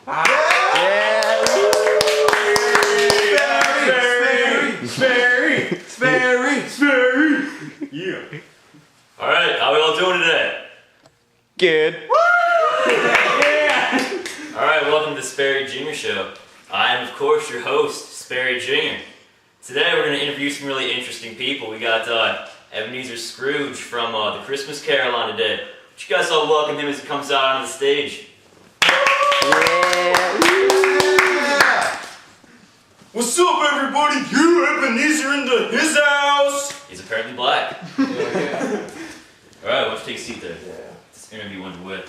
Yeah. Alright, how are we all doing today? Good. Yeah! Alright, welcome to the Sperry Jr. Show. I am, of course, your host, Sperry Jr. Today we're going to interview some really interesting people. We got Ebenezer Scrooge from The Christmas Carol on today. Would you guys all welcome him as he comes out onto the stage? What's up, everybody? You Ebenezer into his house. He's apparently black. Alright, why don't you take a seat there? Yeah. This interview underway.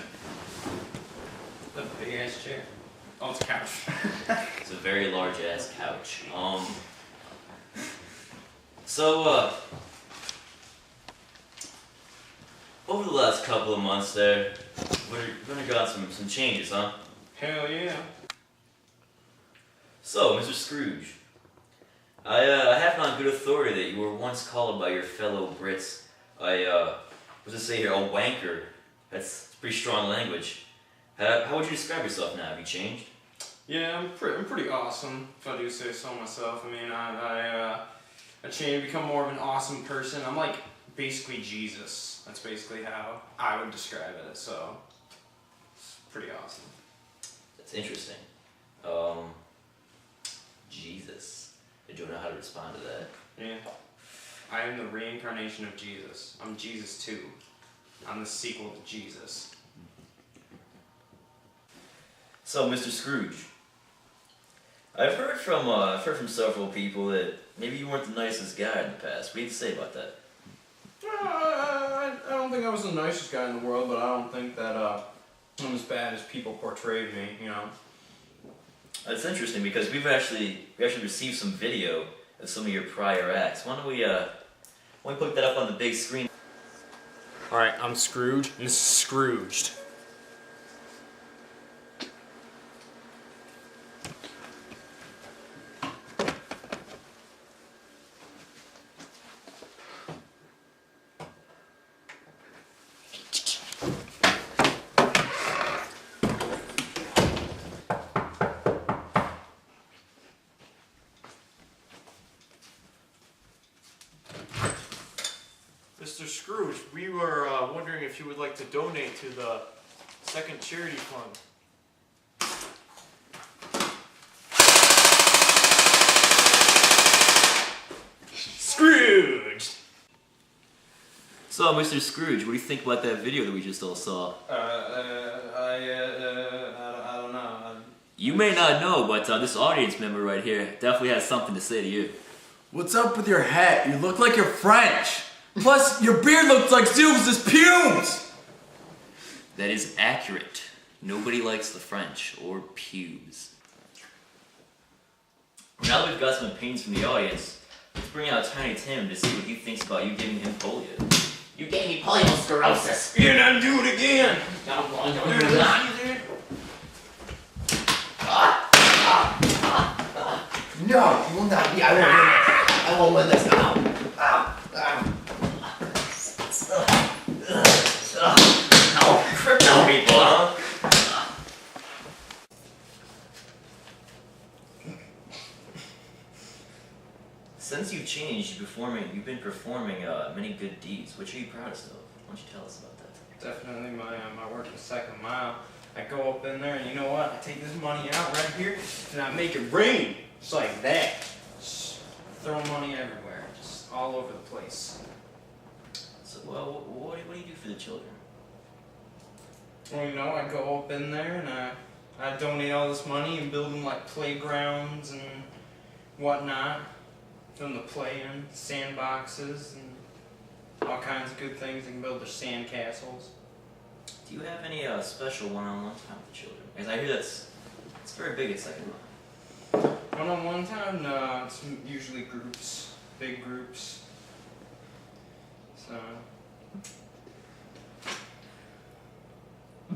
A big ass chair. Oh, it's a couch. It's a very large ass couch. Over the last couple of months there, we've undergone some changes, huh? Hell yeah. So, Mr. Scrooge, I have it on good authority that you were once called by your fellow Brits what's it say here, a wanker. That's pretty strong language. How would you describe yourself now? Have you changed? Yeah, I'm pretty awesome, if I do say so myself. I mean, I changed to become more of an awesome person. I'm like basically Jesus. That's basically how I would describe it, so it's pretty awesome. That's interesting. Jesus. I don't know how to respond to that. Yeah. I am the reincarnation of Jesus. I'm Jesus 2. I'm the sequel to Jesus. So, Mr. Scrooge, I've heard from several people that maybe you weren't the nicest guy in the past. What do you have to say about that? I don't think I was the nicest guy in the world, but I don't think that I'm as bad as people portrayed me, you know. That's interesting because we actually received some video of some of your prior acts. Why don't we put that up on the big screen? Alright, I'm Scrooge, and this is Scrooged. Mr. Scrooge, we were wondering if you would like to donate to the second charity fund. Scrooge! So, Mr. Scrooge, what do you think about that video that we just all saw? I don't know. You may not know, but this audience member right here definitely has something to say to you. What's up with your hat? You look like you're French. Plus, your beard looks like Zeus's pubes! That is accurate. Nobody likes the French or pubes. Now that we've got some opinions from the audience, let's bring out Tiny Tim to see what he thinks about you giving him polio. You gave me poliosclerosis. You done do it again! I'm going to do it again. No, you will not be. I won't win this. Crypto people, huh? Since you've changed, you've been performing many good deeds. Which are you proudest of? Why don't you tell us about that? Definitely my work the second mile. I go up in there and you know what? I take this money out right here and I make it rain. Just like that. Just throw money everywhere. Just all over the place. So, well, what do you do for the children? Well, you know, I go up in there and I donate all this money and build them like playgrounds and whatnot. For them to play in, sandboxes and all kinds of good things. They can build their sand castles. Do you have any special one-on-one time with the children? Because I hear it's very big at second mile. One-on-one time? No, it's usually groups, big groups. So.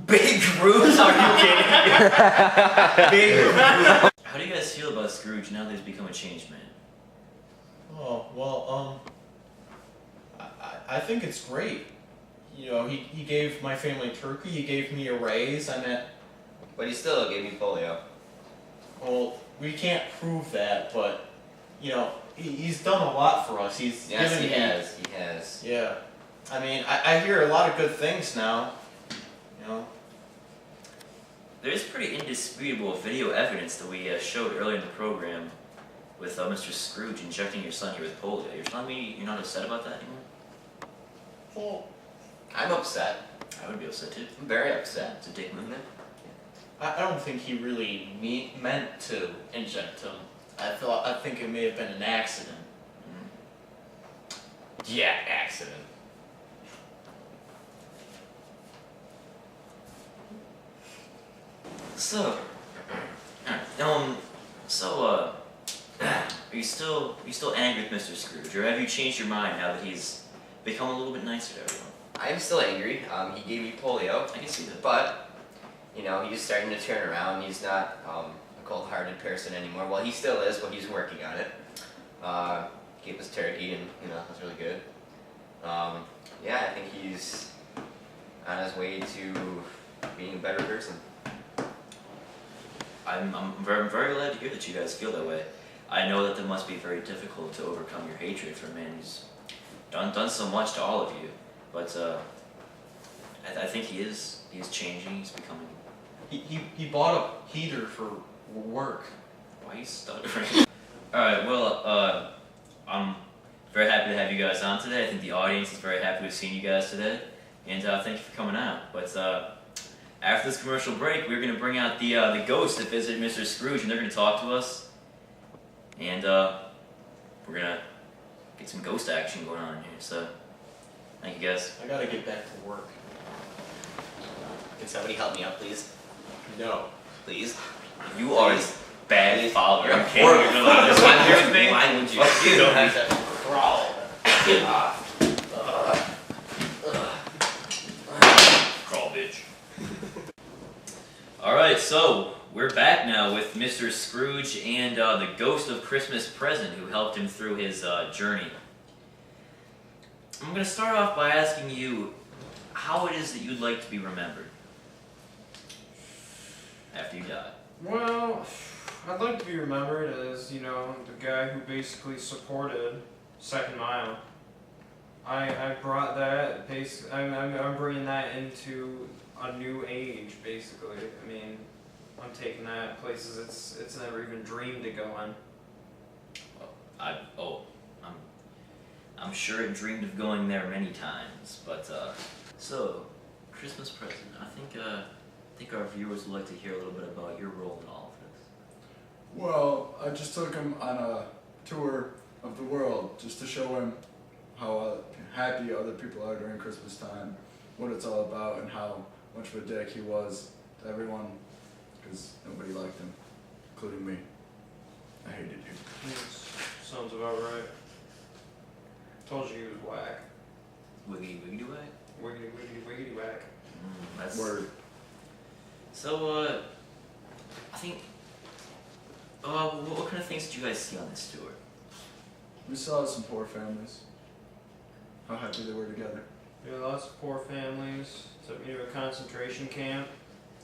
Big groups? Are you kidding? Big groups. How do you guys feel about Scrooge now that he's become a changed man? Oh, well, I think it's great. You know, he gave my family turkey, he gave me a raise, I met But he still gave me polio. Well, we can't prove that, but you know, he's done a lot for us. He's Yes, given he me, has. He has. Yeah, I mean, I hear a lot of good things now. You know. There's pretty indisputable video evidence that we showed earlier in the program with Mr. Scrooge injecting your son here with polio. You're telling me you're not upset about that anymore? Well, I'm upset. I would be upset too. I'm very upset. It's a dick move, man. I don't think he really meant to inject him. I think it may have been an accident. Yeah, accident. So, are you still angry with Mr. Scrooge, or have you changed your mind now that he's become a little bit nicer to everyone? I am still angry. He gave me polio. I can see that. But, you know, he's starting to turn around. He's not a cold-hearted person anymore. Well, he still is, but he's working on it. Gave us turkey, and, you know, that's really good. Yeah, I think he's on his way to being a better person. I'm very glad to hear that you guys feel that way. I know that it must be very difficult to overcome your hatred for a man who's done so much to all of you. But I think he is changing. He's becoming. He bought a heater for work. Why are you stuttering? All right. Well, I'm very happy to have you guys on today. I think the audience is very happy to have seen you guys today, and thank you for coming out. But after this commercial break, we're going to bring out the ghost that visited Mr. Scrooge, and they're going to talk to us, and we're going to get some ghost action going on here. So, thank you guys. I gotta get back to work. Can somebody help me out, please? No. Please? You are a bad Please. father. You're Okay, horrible. you're gonna let this one here with me. Why would you? Fuck you. You don't have to crawl. Crawl, bitch. Alright, so we're back now with Mr. Scrooge and the ghost of Christmas Present who helped him through his journey. I'm going to start off by asking you how it is that you'd like to be remembered after you die. Well, I'd like to be remembered as, you know, the guy who basically supported Second Mile. I brought that, I'm bringing that into a new age, basically. I mean, I'm taking that places it's never even dreamed to go in. I'm sure it dreamed of going there many times, but so Christmas Present. I think our viewers would like to hear a little bit about your role in all of this. Well, I just took him on a tour of the world just to show him how happy other people are during Christmas time, what it's all about, and how much of a dick he was to everyone, because nobody liked him, including me. I hated you. Yes, sounds about right. Told you he was whack. Wiggity wiggity wag? Wiggity wiggity wiggity whack. That's Word. So I think what kind of things did you guys see on this tour? We saw some poor families. How happy they were together. Yeah, lots of poor families. Took me to a concentration camp.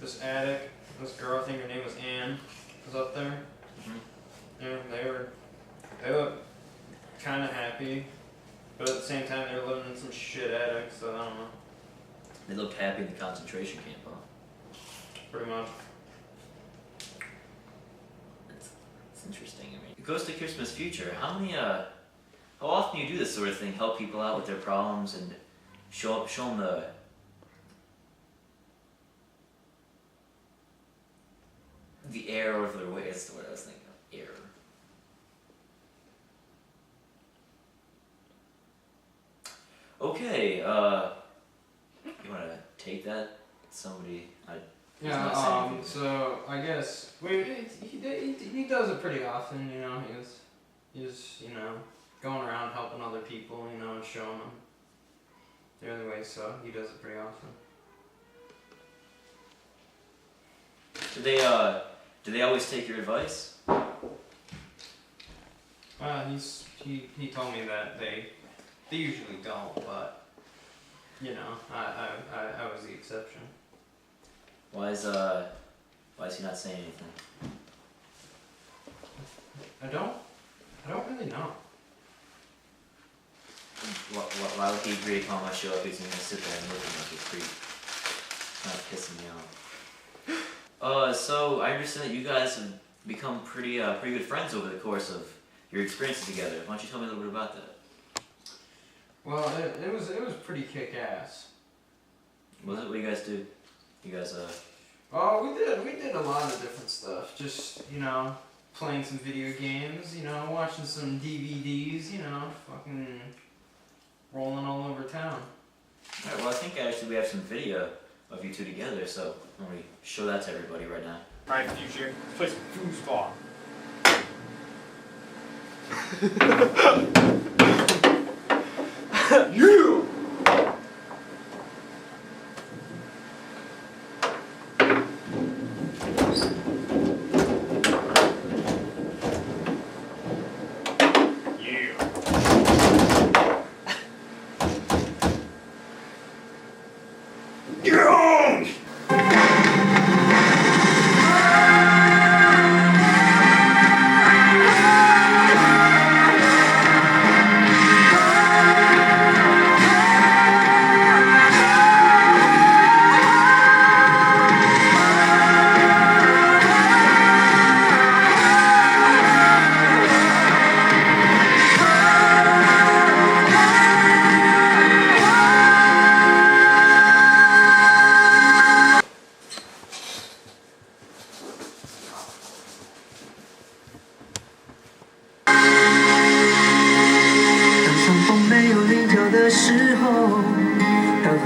This attic, this girl, I think her name was Anne, was up there. Yeah, they were kind of happy, but at the same time they were living in some shit attic, so I don't know. They looked happy in the concentration camp, huh? Pretty much. It's interesting. I mean, Ghost of Christmas Future. How often do you do this sort of thing? Help people out with their problems and show them the error of their way. That's the word I was thinking of. Error. Okay. You want to take that? Somebody. Yeah. So I guess he does it pretty often. You know, he's you know going around helping other people. You know, and showing them the other way. So he does it pretty often. Do they always take your advice? He told me that they usually don't, but you know, I was the exception. Why is Why is he not saying anything? I don't really know. Why would he agree to come on my show if he's gonna sit there and look at me like a creep? Kind of pissing me off. So I understand that you guys have become pretty good friends over the course of your experiences together. Why don't you tell me a little bit about that? Well, it was pretty kick-ass. What do you guys do? You guys Oh, we did a lot of different stuff. Just, you know, playing some video games, you know, watching some DVDs, you know, fucking rolling all over town. Alright, well I think actually we have some video of you two together, so I'm gonna show that to everybody right now. Alright, future, play some foosball. You!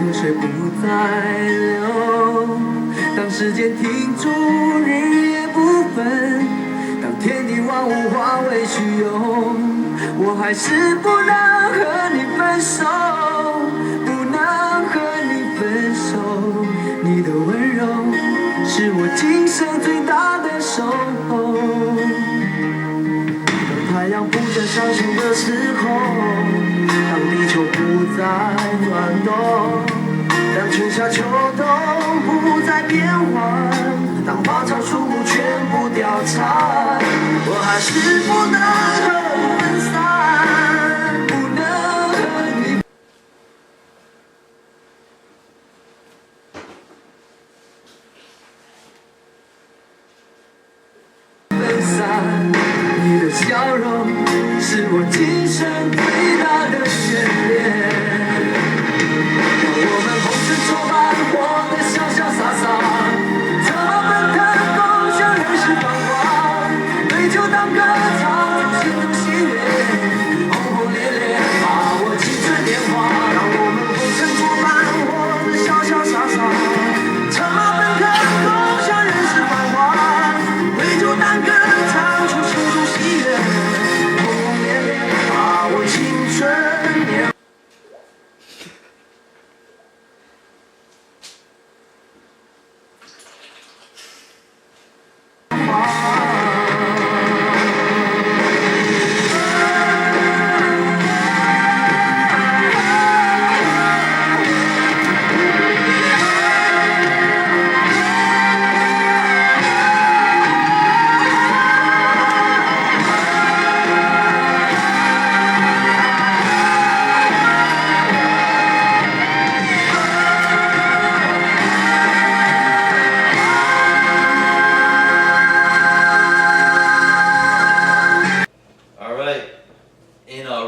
河水不再流，当时间停住，日夜不分，当天地万物化为虚有，我还是不能和你分手，不能和你分手。你的温柔是我今生最大的守候。当太阳不再上升的时候，当地球不再转动，当春夏秋冬不再变换，当花草树木全部凋残，我还是不能和你分散，不能和你分散。你的笑容是我今生最大的眷恋。我们红尘作伴，活得潇潇洒洒，策奔腾，共享人世繁华，对酒当歌，唱出心中喜悦，轰轰烈烈，把握青春年华。让我们红尘作伴，活得潇潇洒洒，策奔腾，共享人世繁华，对酒当歌，唱出心中喜悦，轰轰烈烈，把握青春年华。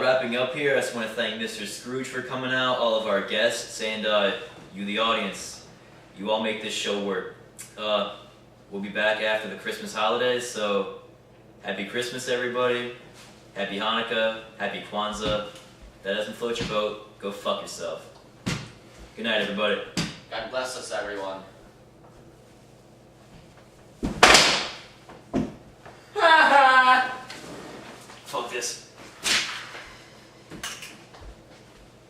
Wrapping up here, I just want to thank Mr. Scrooge for coming out, all of our guests, and you, the audience. You all make this show work. We'll be back after the Christmas holidays, so happy Christmas, everybody. Happy Hanukkah. Happy Kwanzaa. If that doesn't float your boat, go fuck yourself. Good night, everybody. God bless us, everyone.